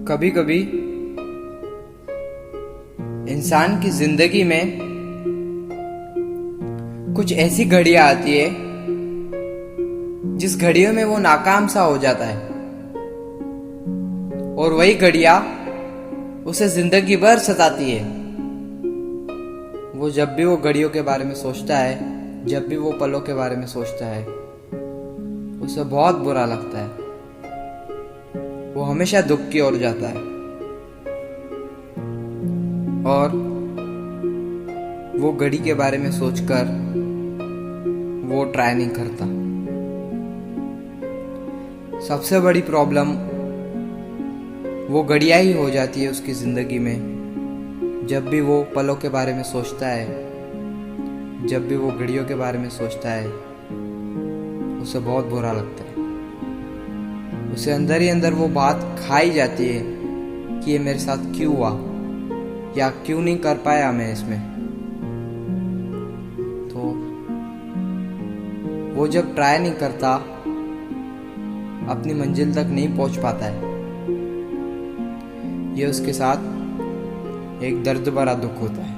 कभी कभी इंसान की जिंदगी में कुछ ऐसी घड़ियां आती है जिस घड़ियों में वो नाकाम सा हो जाता है, और वही घड़ियां उसे जिंदगी भर सताती है। वो जब भी वो घड़ियों के बारे में सोचता है, जब भी वो पलों के बारे में सोचता है, उसे बहुत बुरा लगता है। वो हमेशा दुख की ओर जाता है और वो घड़ी के बारे में सोचकर वो ट्राई नहीं करता। सबसे बड़ी प्रॉब्लम वो घड़ियां ही हो जाती है उसकी जिंदगी में। जब भी वो पलों के बारे में सोचता है, जब भी वो घड़ियों के बारे में सोचता है, उसे बहुत बुरा लगता है। उसे अंदर ही अंदर वो बात खाई जाती है कि ये मेरे साथ क्यों हुआ, या क्यों नहीं कर पाया मैं इसमें। तो वो जब ट्राई नहीं करता, अपनी मंजिल तक नहीं पहुंच पाता है। ये उसके साथ एक दर्द भरा दुख होता है।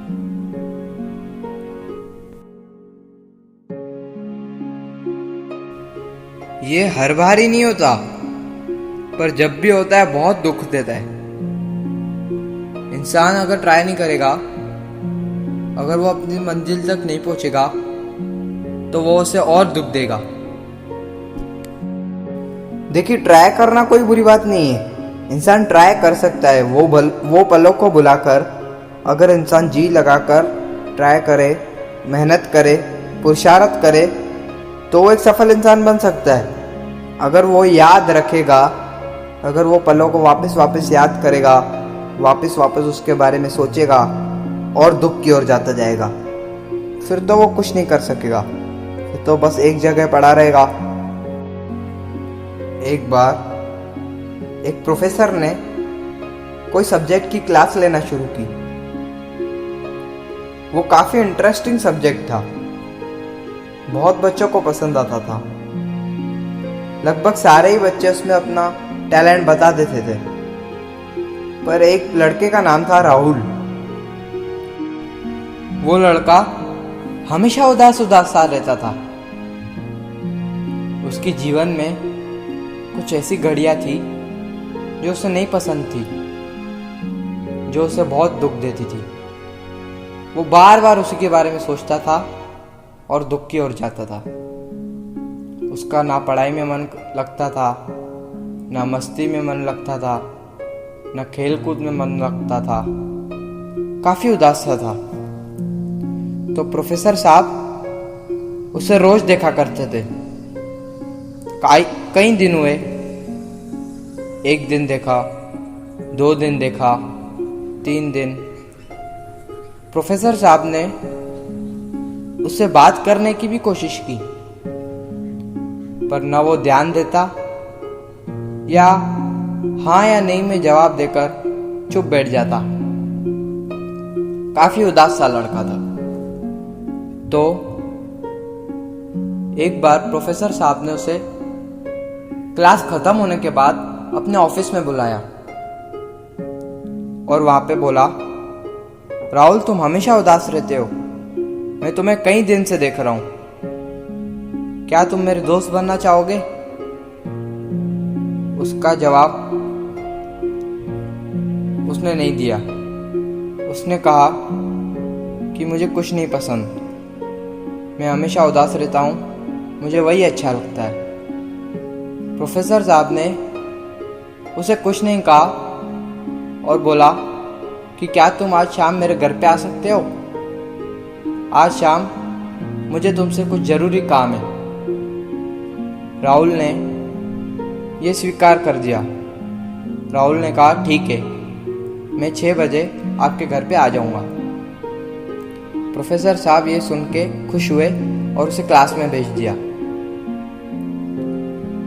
ये हर बार ही नहीं होता, पर जब भी होता है बहुत दुख देता है। इंसान अगर ट्राई नहीं करेगा, अगर वो अपनी मंजिल तक नहीं पहुंचेगा, तो वो उसे और दुख देगा। देखिए, ट्राई करना कोई बुरी बात नहीं है। इंसान ट्राई कर सकता है। वो पलों को बुलाकर अगर इंसान जी लगाकर ट्राई करे, मेहनत करे, पुरुषार्थ करे, तो वो एक सफल इंसान बन सकता है। अगर वो याद रखेगा, अगर वो पलों को वापस याद करेगा, वापस उसके बारे में सोचेगा और दुख की ओर जाता जाएगा, फिर तो वो कुछ नहीं कर सकेगा। फिर तो बस एक जगह पड़ा रहेगा। एक बार एक प्रोफेसर ने कोई सब्जेक्ट की क्लास लेना शुरू की। वो काफी इंटरेस्टिंग सब्जेक्ट था, बहुत बच्चों को पसंद आता था। लगभग सारे ही बच्चे उसमें अपना टैलेंट बता देते थे। पर एक लड़के का नाम था राहुल। वो लड़का हमेशा उदास सा रहता था। उसके जीवन में कुछ ऐसी घड़ियां थी जो उसे नहीं पसंद थी, जो उसे बहुत दुख देती थी। वो बार बार उसी के बारे में सोचता था और दुख की ओर जाता था। उसका ना पढ़ाई में मन लगता था, ना मस्ती में मन लगता था, ना खेल कूद में मन लगता था। काफी उदास सा था। तो प्रोफेसर साहब उसे रोज देखा करते थे। कई दिन हुए। एक दिन देखा, 2 दिन देखा, 3 दिन। प्रोफेसर साहब ने उससे बात करने की भी कोशिश की, पर न वो ध्यान देता, या हाँ या नहीं में जवाब देकर चुप बैठ जाता। काफी उदास सा लड़का था। तो एक बार प्रोफेसर साहब ने उसे क्लास खत्म होने के बाद अपने ऑफिस में बुलाया और वहां पे बोला, राहुल, तुम हमेशा उदास रहते हो। मैं तुम्हें कई दिन से देख रहा हूं। क्या तुम मेरे दोस्त बनना चाहोगे? उसका जवाब उसने नहीं दिया। उसने कहा कि मुझे कुछ नहीं पसंद, मैं हमेशा उदास रहता हूं, मुझे वही अच्छा लगता है। प्रोफेसर साहब ने उसे कुछ नहीं कहा और बोला कि क्या तुम आज शाम मेरे घर पे आ सकते हो? आज शाम मुझे तुमसे कुछ जरूरी काम है। राहुल ने यह स्वीकार कर दिया। राहुल ने कहा, ठीक है, मैं 6 बजे आपके घर पे आ जाऊंगा। प्रोफेसर साहब ये सुन के खुश हुए और उसे क्लास में भेज दिया।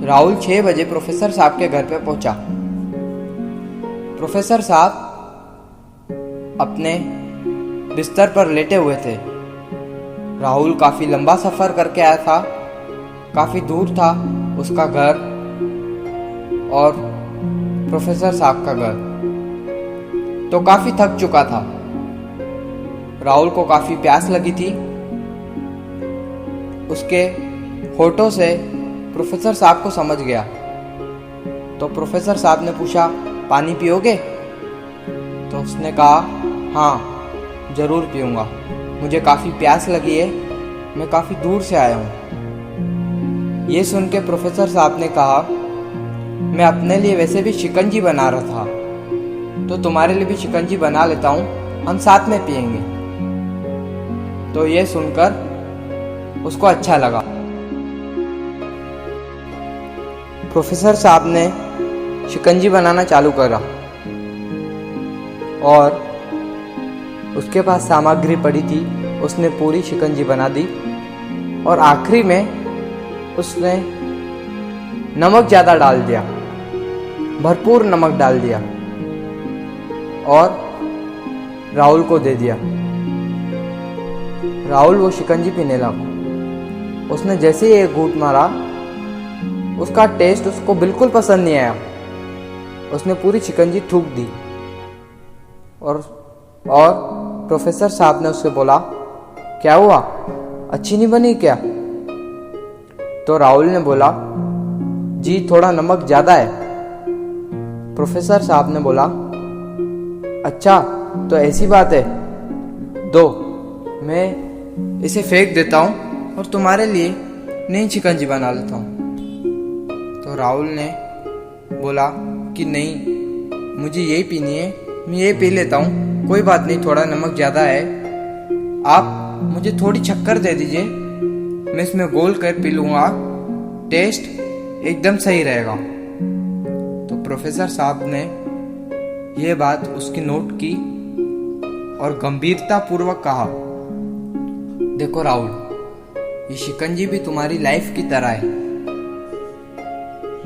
राहुल 6 बजे प्रोफेसर साहब के घर पे पहुंचा। प्रोफेसर साहब अपने बिस्तर पर लेटे हुए थे। राहुल काफी लंबा सफर करके आया था, काफी दूर था उसका घर, और प्रोफेसर साहब का घर। तो काफी थक चुका था। राहुल को काफी प्यास लगी थी। उसके होठों से प्रोफेसर साहब को समझ गया। तो प्रोफेसर साहब ने पूछा, पानी पियोगे? तो उसने कहा, हाँ जरूर पीऊंगा, मुझे काफी प्यास लगी है, मैं काफी दूर से आया हूँ। ये सुन के प्रोफेसर साहब ने कहा, मैं अपने लिए वैसे भी शिकंजी बना रहा था, तो तुम्हारे लिए भी शिकंजी बना लेता हूँ, हम साथ में पियेंगे। तो ये सुनकर उसको अच्छा लगा। प्रोफेसर साहब ने शिकंजी बनाना चालू करा और उसके पास सामग्री पड़ी थी, उसने पूरी शिकंजी बना दी और आखिरी में उसने नमक ज़्यादा डाल दिया, भरपूर नमक डाल दिया और राहुल को दे दिया। राहुल वो शिकंजी पीने लगा। उसने जैसे ही एक घूंट मारा, उसका टेस्ट उसको बिल्कुल पसंद नहीं आया। उसने पूरी शिकंजी थूक दी और प्रोफेसर साहब ने उससे बोला, क्या हुआ, अच्छी नहीं बनी क्या? तो राहुल ने बोला, जी थोड़ा नमक ज़्यादा है। प्रोफेसर साहब ने बोला, अच्छा तो ऐसी बात है, दो मैं इसे फेंक देता हूँ और तुम्हारे लिए नई शिकंजी बना लेता हूँ। तो राहुल ने बोला कि नहीं, मुझे यही पीनी है, मैं ये पी लेता हूँ, कोई बात नहीं, थोड़ा नमक ज़्यादा है, आप मुझे थोड़ी शक्कर दे दीजिए, मैं इसमें घोल कर पी लूँगा, टेस्ट एकदम सही रहेगा। तो प्रोफेसर साहब ने यह बात उसकी नोट की और गंभीरता पूर्वक कहा, देखो राहुल, ये शिकंजी भी तुम्हारी लाइफ की तरह है।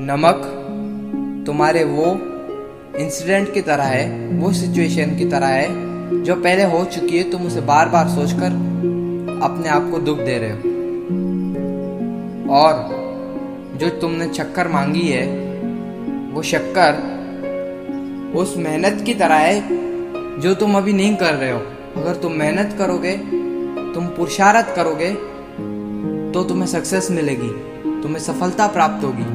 नमक तुम्हारे वो इंसिडेंट की तरह है, वो सिचुएशन की तरह है जो पहले हो चुकी है, तुम उसे बार बार सोचकर अपने आप को दुख दे रहे हो। और जो तुमने शक्कर मांगी है, वो शक्कर उस मेहनत की तरह है जो तुम अभी नहीं कर रहे हो। अगर तुम मेहनत करोगे, तुम पुरुषार्थ करोगे, तो तुम्हें सक्सेस मिलेगी, तुम्हें सफलता प्राप्त होगी।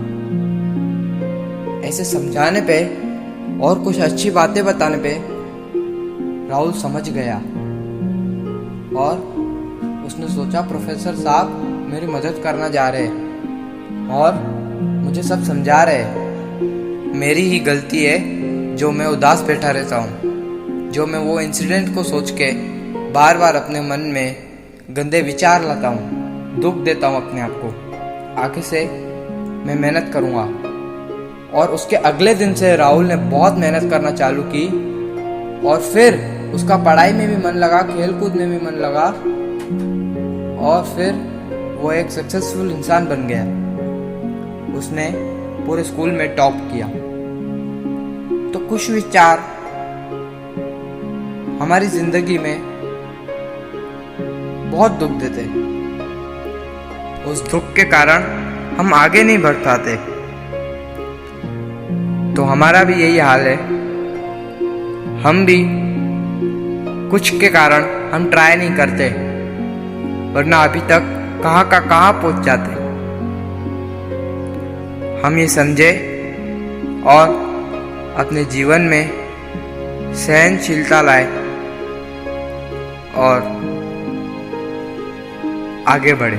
ऐसे समझाने पे और कुछ अच्छी बातें बताने पे राहुल समझ गया और उसने सोचा, प्रोफेसर साहब मेरी मदद करना जा रहे हैं और मुझे सब समझा रहे हैं। मेरी ही गलती है जो मैं उदास बैठा रहता हूँ, जो मैं वो इंसिडेंट को सोच के बार बार अपने मन में गंदे विचार लाता हूँ, दुख देता हूँ अपने आप को। आगे से मैं मेहनत करूँगा। और उसके अगले दिन से राहुल ने बहुत मेहनत करना चालू की और फिर उसका पढ़ाई में भी मन लगा, खेलकूद में भी मन लगा और फिर वो एक सक्सेसफुल इंसान बन गया। उसने पूरे स्कूल में टॉप किया। तो कुछ विचार हमारी जिंदगी में बहुत दुख देते, उस दुख के कारण हम आगे नहीं बढ़ पाते। तो हमारा भी यही हाल है, हम भी कुछ के कारण हम ट्राई नहीं करते, वरना अभी तक कहाँ का कहाँ पहुंच जाते। हम ये समझे और अपने जीवन में सहनशीलता लाए और आगे बढ़े।